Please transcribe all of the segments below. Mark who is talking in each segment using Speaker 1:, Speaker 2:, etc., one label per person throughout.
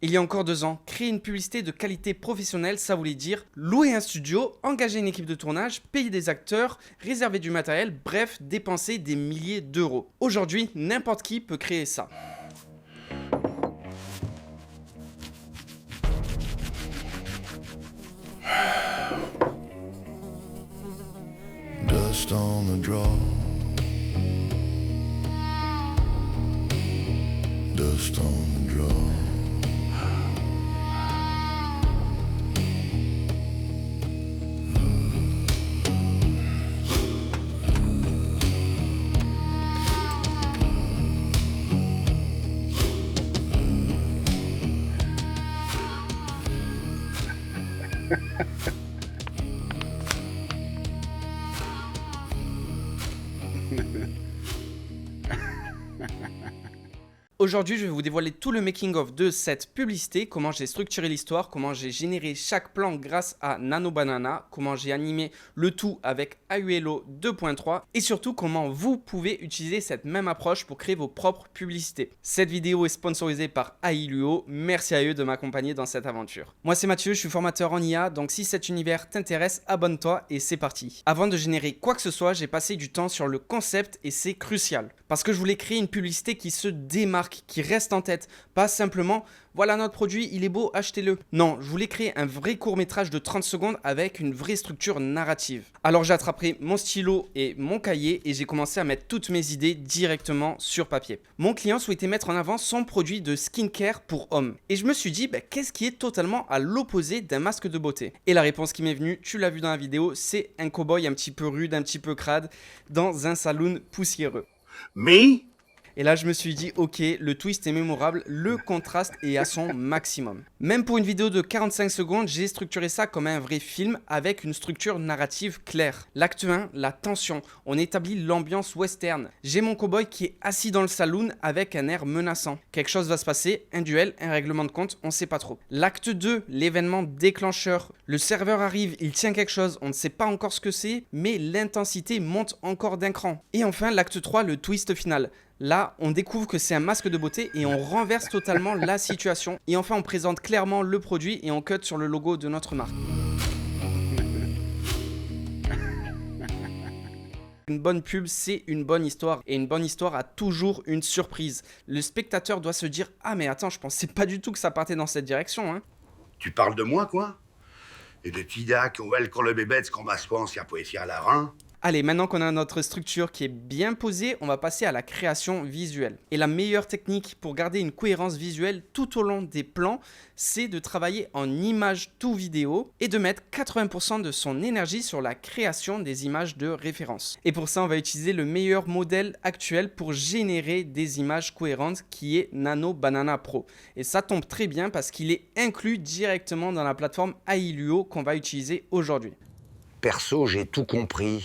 Speaker 1: Il y a encore 2 ans, créer une publicité de qualité professionnelle, ça voulait dire louer un studio, engager une équipe de tournage, payer des acteurs, réserver du matériel, bref, dépenser des milliers d'euros. Aujourd'hui, n'importe qui peut créer ça.
Speaker 2: Dust on the draw. Dust on the draw.
Speaker 1: Aujourd'hui, je vais vous dévoiler tout le making-of de cette publicité, comment j'ai structuré l'histoire, comment j'ai généré chaque plan grâce à Nano Banana, comment j'ai animé le tout avec Aiuelo 2.3 et surtout comment vous pouvez utiliser cette même approche pour créer vos propres publicités. Cette vidéo est sponsorisée par Aiuelo, merci à eux de m'accompagner dans cette aventure. Moi c'est Mathieu, je suis formateur en IA, donc si cet univers t'intéresse, abonne-toi et c'est parti. Avant de générer quoi que ce soit, j'ai passé du temps sur le concept et c'est crucial. Parce que je voulais créer une publicité qui se démarque, qui reste en tête, pas simplement voilà notre produit, il est beau, achetez-le. Non, je voulais créer un vrai court-métrage de 30 secondes avec une vraie structure narrative. Alors j'ai attrapé mon stylo et mon cahier et j'ai commencé à mettre toutes mes idées directement sur papier. Mon client souhaitait mettre en avant son produit de skincare pour hommes. Et je me suis dit, qu'est-ce qui est totalement à l'opposé d'un masque de beauté? Et la réponse qui m'est venue, tu l'as vu dans la vidéo, c'est un cow-boy un petit peu rude, un petit peu crade, dans un saloon poussiéreux.
Speaker 3: Me?
Speaker 1: Et là, je me suis dit, ok, le twist est mémorable, le contraste est à son maximum. Même pour une vidéo de 45 secondes, j'ai structuré ça comme un vrai film avec une structure narrative claire. L'acte 1, la tension. On établit l'ambiance western. J'ai mon cowboy qui est assis dans le saloon avec un air menaçant. Quelque chose va se passer, un duel, un règlement de compte, on sait pas trop. L'acte 2, l'événement déclencheur. Le serveur arrive, il tient quelque chose, on ne sait pas encore ce que c'est, mais l'intensité monte encore d'un cran. Et enfin, l'acte 3, le twist final. Là, on découvre que c'est un masque de beauté et on renverse totalement la situation. Et enfin, on présente clairement le produit et on cut sur le logo de notre marque. Une bonne pub, c'est une bonne histoire. Et une bonne histoire a toujours une surprise. Le spectateur doit se dire « Ah mais attends, je pensais pas du tout que ça partait dans cette direction. Hein. »
Speaker 3: Tu parles de moi, quoi? Et de Tida, qu'on va le bébé, ce qu'on va se penser à poésie à la rein?
Speaker 1: Allez, maintenant qu'on a notre structure qui est bien posée, on va passer à la création visuelle. Et la meilleure technique pour garder une cohérence visuelle tout au long des plans, c'est de travailler en image to vidéo et de mettre 80% de son énergie sur la création des images de référence. Et pour ça, on va utiliser le meilleur modèle actuel pour générer des images cohérentes qui est Nano Banana Pro. Et ça tombe très bien parce qu'il est inclus directement dans la plateforme Aiuelo qu'on va utiliser aujourd'hui.
Speaker 4: Perso, j'ai tout compris.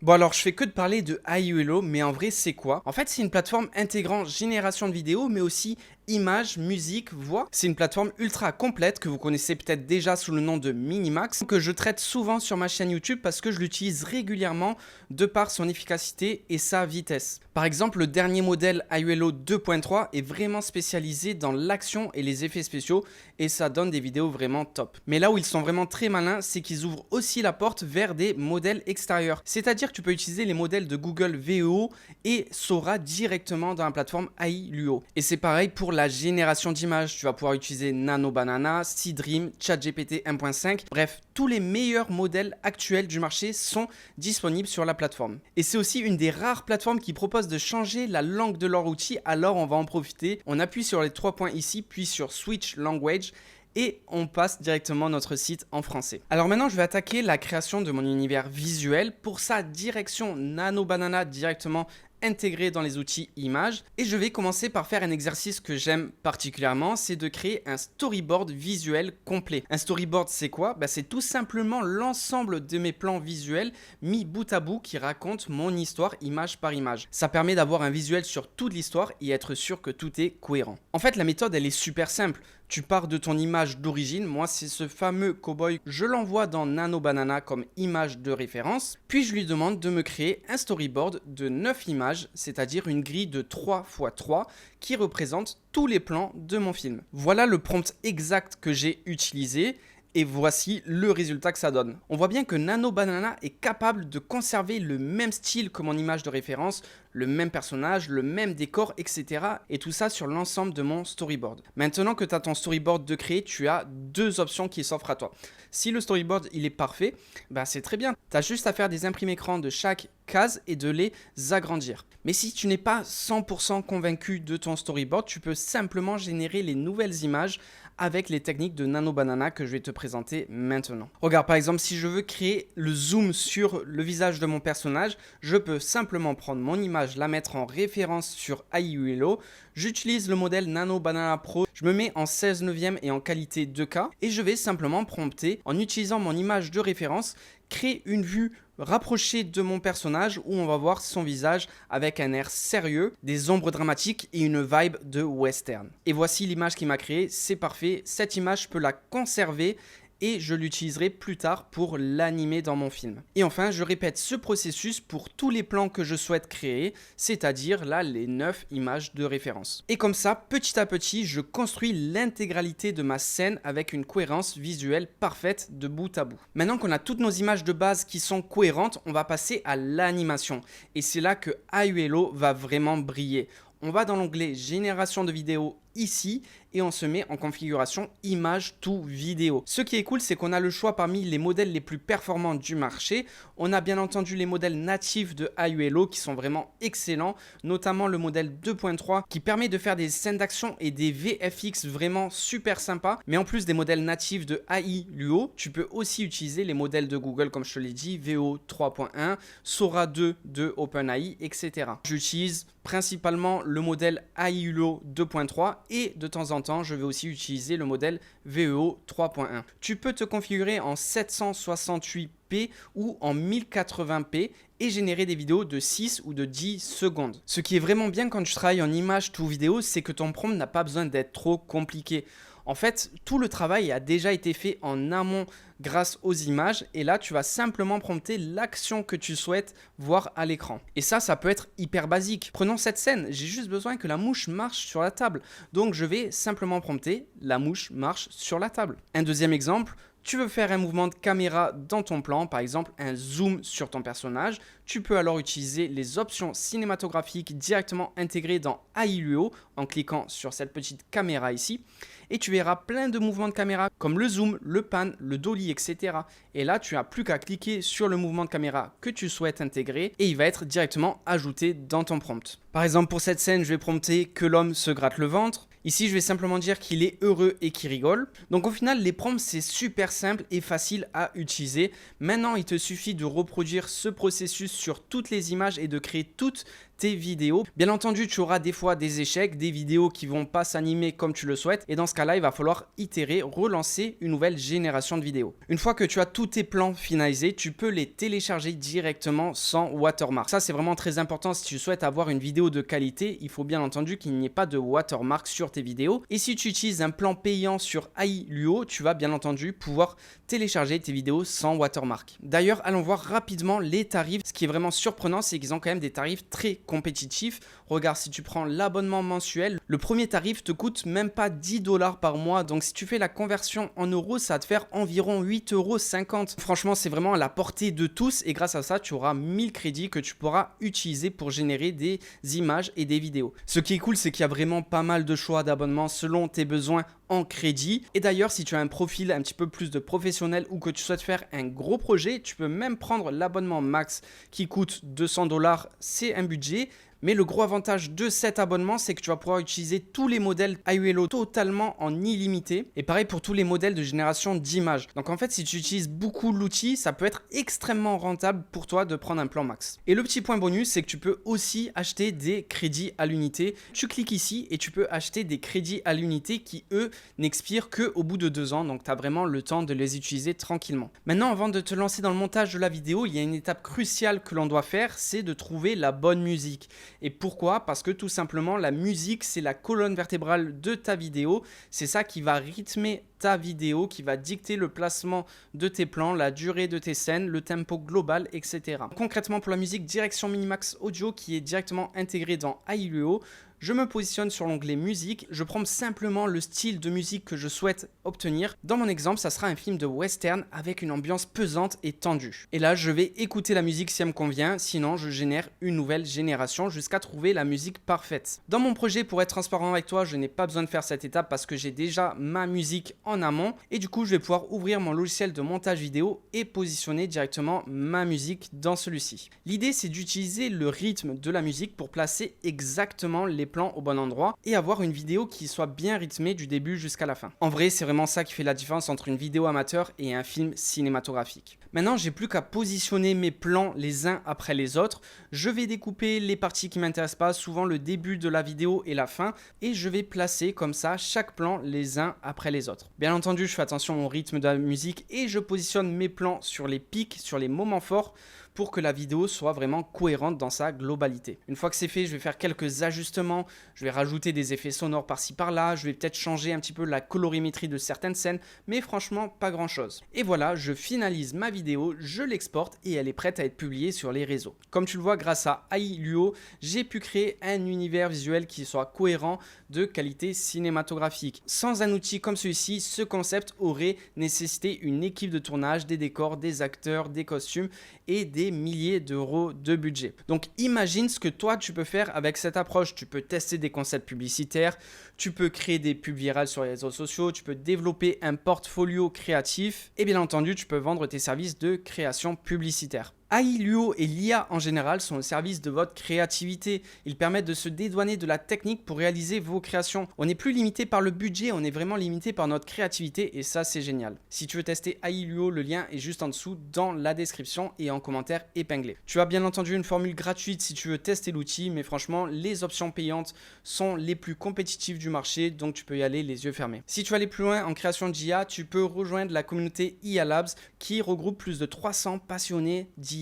Speaker 1: Bon alors je fais que de parler de Aiuelo, mais en vrai c'est quoi? En fait c'est une plateforme intégrant génération de vidéos mais aussi images, musique, voix. C'est une plateforme ultra complète que vous connaissez peut-être déjà sous le nom de Minimax, que je traite souvent sur ma chaîne YouTube parce que je l'utilise régulièrement de par son efficacité et sa vitesse. Par exemple, le dernier modèle Aiuelo 2.3 est vraiment spécialisé dans l'action et les effets spéciaux et ça donne des vidéos vraiment top. Mais là où ils sont vraiment très malins, c'est qu'ils ouvrent aussi la porte vers des modèles extérieurs. C'est-à-dire que tu peux utiliser les modèles de Google VEO et Sora directement dans la plateforme Aiuelo. Et c'est pareil pour la génération d'images. Tu vas pouvoir utiliser Nano Banana, Seedream, ChatGPT 1.5. Bref, tous les meilleurs modèles actuels du marché sont disponibles sur la plateforme. Et c'est aussi une des rares plateformes qui propose de changer la langue de leur outil, alors on va en profiter. On appuie sur les 3 points ici, puis sur Switch Language et on passe directement notre site en français. Alors maintenant, je vais attaquer la création de mon univers visuel. Pour ça, direction Nano Banana directement intégré dans les outils images et je vais commencer par faire un exercice que j'aime particulièrement, c'est de créer un storyboard visuel complet. Un storyboard c'est quoi? C'est tout simplement l'ensemble de mes plans visuels mis bout à bout qui racontent mon histoire image par image. Ça permet d'avoir un visuel sur toute l'histoire et être sûr que tout est cohérent. En fait la méthode elle est super simple. Tu pars de ton image d'origine, moi c'est ce fameux cowboy, je l'envoie dans Nano Banana comme image de référence, puis je lui demande de me créer un storyboard de 9 images images, c'est-à-dire une grille de 3 x 3 qui représente tous les plans de mon film. Voilà le prompt exact que j'ai utilisé. Et voici le résultat que ça donne. On voit bien que Nano Banana est capable de conserver le même style que mon image de référence, le même personnage, le même décor, etc. Et tout ça sur l'ensemble de mon storyboard. Maintenant que tu as ton storyboard de créer, tu as deux options qui s'offrent à toi. Si le storyboard il est parfait, bah c'est très bien. Tu as juste à faire des imprimes écran de chaque case et de les agrandir. Mais si tu n'es pas 100% convaincu de ton storyboard, tu peux simplement générer les nouvelles images avec les techniques de Nano Banana que je vais te présenter maintenant. Regarde, par exemple, si je veux créer le zoom sur le visage de mon personnage, je peux simplement prendre mon image, la mettre en référence sur IULO. J'utilise le modèle Nano Banana Pro, je me mets en 16 neuvième et en qualité 2K et je vais simplement prompter en utilisant mon image de référence, créer une vue rapprochée de mon personnage où on va voir son visage avec un air sérieux, des ombres dramatiques et une vibe de western. Et voici l'image qu'il m'a créée, c'est parfait. Cette image, je peux la conserver et je l'utiliserai plus tard pour l'animer dans mon film. Et enfin, je répète ce processus pour tous les plans que je souhaite créer, c'est-à-dire là les 9 images de référence. Et comme ça, petit à petit, je construis l'intégralité de ma scène avec une cohérence visuelle parfaite de bout à bout. Maintenant qu'on a toutes nos images de base qui sont cohérentes, on va passer à l'animation. Et c'est là que IULO va vraiment briller. On va dans l'onglet génération de vidéos ici et on se met en configuration image to vidéo. Ce qui est cool, c'est qu'on a le choix parmi les modèles les plus performants du marché. On a bien entendu les modèles natifs de IULO qui sont vraiment excellents, notamment le modèle 2.3 qui permet de faire des scènes d'action et des VFX vraiment super sympas. Mais en plus des modèles natifs de IULO, tu peux aussi utiliser les modèles de Google comme je te l'ai dit, VO 3.1, Sora 2 de OpenAI, etc. J'utilise principalement le modèle IULO 2.3 et de temps en temps, je vais aussi utiliser le modèle VEO 3.1. Tu peux te configurer en 768p ou en 1080p et générer des vidéos de 6 ou de 10 secondes. Ce qui est vraiment bien quand tu travailles en image to vidéo, c'est que ton prompt n'a pas besoin d'être trop compliqué. En fait, tout le travail a déjà été fait en amont grâce aux images et là, tu vas simplement prompter l'action que tu souhaites voir à l'écran. Et ça peut être hyper basique. Prenons cette scène, j'ai juste besoin que la mouche marche sur la table. Donc, je vais simplement prompter la mouche marche sur la table. Un deuxième exemple, tu veux faire un mouvement de caméra dans ton plan, par exemple un zoom sur ton personnage. Tu peux alors utiliser les options cinématographiques directement intégrées dans IULO en cliquant sur cette petite caméra ici. Et tu verras plein de mouvements de caméra comme le zoom, le pan, le dolly, etc. Et là, tu n'as plus qu'à cliquer sur le mouvement de caméra que tu souhaites intégrer et il va être directement ajouté dans ton prompt. Par exemple, pour cette scène, je vais prompter que l'homme se gratte le ventre. Ici, je vais simplement dire qu'il est heureux et qu'il rigole. Donc au final, les prompts, c'est super simple et facile à utiliser. Maintenant, il te suffit de reproduire ce processus sur toutes les images et de créer toutes tes vidéos. Bien entendu, tu auras des fois des échecs, des vidéos qui vont pas s'animer comme tu le souhaites. Et dans ce cas-là, il va falloir itérer, relancer une nouvelle génération de vidéos. Une fois que tu as tous tes plans finalisés, tu peux les télécharger directement sans watermark. Ça, c'est vraiment très important si tu souhaites avoir une vidéo de qualité. Il faut bien entendu qu'il n'y ait pas de watermark sur tes vidéos. Et si tu utilises un plan payant sur IULO, tu vas bien entendu pouvoir télécharger tes vidéos sans watermark. D'ailleurs, allons voir rapidement les tarifs. Ce qui est vraiment surprenant, c'est qu'ils ont quand même des tarifs très compétitif. Regarde, si tu prends l'abonnement mensuel, le premier tarif te coûte même pas 10 $ par mois. Donc si tu fais la conversion en euros, ça va te faire environ 8,50 €. Franchement, c'est vraiment à la portée de tous et grâce à ça, tu auras 1000 crédits que tu pourras utiliser pour générer des images et des vidéos. Ce qui est cool, c'est qu'il y a vraiment pas mal de choix d'abonnement selon tes besoins en crédit. Et d'ailleurs, si tu as un profil un petit peu plus de professionnel ou que tu souhaites faire un gros projet, tu peux même prendre l'abonnement max qui coûte 200 $. C'est un budget. Mais le gros avantage de cet abonnement, c'est que tu vas pouvoir utiliser tous les modèles IULO totalement en illimité. Et pareil pour tous les modèles de génération d'images. Donc en fait, si tu utilises beaucoup l'outil, ça peut être extrêmement rentable pour toi de prendre un plan max. Et le petit point bonus, c'est que tu peux aussi acheter des crédits à l'unité. Tu cliques ici et tu peux acheter des crédits à l'unité qui, eux, n'expirent qu'au bout de 2 ans. Donc tu as vraiment le temps de les utiliser tranquillement. Maintenant, avant de te lancer dans le montage de la vidéo, il y a une étape cruciale que l'on doit faire, c'est de trouver la bonne musique. Et pourquoi? Parce que tout simplement, la musique, c'est la colonne vertébrale de ta vidéo. C'est ça qui va rythmer ta vidéo, qui va dicter le placement de tes plans, la durée de tes scènes, le tempo global, etc. Concrètement, pour la musique, direction Minimax Audio qui est directement intégrée dans Ailueo. Je me positionne sur l'onglet musique, je prends simplement le style de musique que je souhaite obtenir. Dans mon exemple, ça sera un film de western avec une ambiance pesante et tendue. Et là, je vais écouter la musique si elle me convient, sinon je génère une nouvelle génération jusqu'à trouver la musique parfaite. Dans mon projet, pour être transparent avec toi, je n'ai pas besoin de faire cette étape parce que j'ai déjà ma musique en amont et du coup, je vais pouvoir ouvrir mon logiciel de montage vidéo et positionner directement ma musique dans celui-ci. L'idée, c'est d'utiliser le rythme de la musique pour placer exactement les plans au bon endroit et avoir une vidéo qui soit bien rythmée du début jusqu'à la fin. En vrai, c'est vraiment ça qui fait la différence entre une vidéo amateur et un film cinématographique. Maintenant, j'ai plus qu'à positionner mes plans les uns après les autres. Je vais découper les parties qui m'intéressent pas, souvent le début de la vidéo et la fin, et je vais placer comme ça chaque plan les uns après les autres. Bien entendu, je fais attention au rythme de la musique et je positionne mes plans sur les pics, sur les moments forts, pour que la vidéo soit vraiment cohérente dans sa globalité. Une fois que c'est fait, je vais faire quelques ajustements, je vais rajouter des effets sonores par-ci par-là, je vais peut-être changer un petit peu la colorimétrie de certaines scènes, mais franchement pas grand-chose. Et voilà, je finalise ma vidéo, je l'exporte et elle est prête à être publiée sur les réseaux. Comme tu le vois, grâce à Ailueo, j'ai pu créer un univers visuel qui soit cohérent, de qualité cinématographique. Sans un outil comme celui-ci, ce concept aurait nécessité une équipe de tournage, des décors, des acteurs, des costumes et des milliers d'euros de budget. Donc imagine ce que toi tu peux faire avec cette approche. Tu peux tester des concepts publicitaires, tu peux créer des pubs virales sur les réseaux sociaux, tu peux développer un portfolio créatif et bien entendu tu peux vendre tes services de création publicitaire. Ailueo et l'IA en général sont au service de votre créativité. Ils permettent de se dédouaner de la technique pour réaliser vos créations. On n'est plus limité par le budget, on est vraiment limité par notre créativité et ça c'est génial. Si tu veux tester Ailueo, le lien est juste en dessous dans la description et en commentaire épinglé. Tu as bien entendu une formule gratuite si tu veux tester l'outil, mais franchement les options payantes sont les plus compétitives du marché, donc tu peux y aller les yeux fermés. Si tu veux aller plus loin en création d'IA, tu peux rejoindre la communauté IA Labs qui regroupe plus de 300 passionnés d'IA.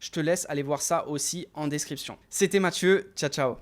Speaker 1: Je te laisse aller voir ça aussi en description. C'était Mathieu, ciao ciao.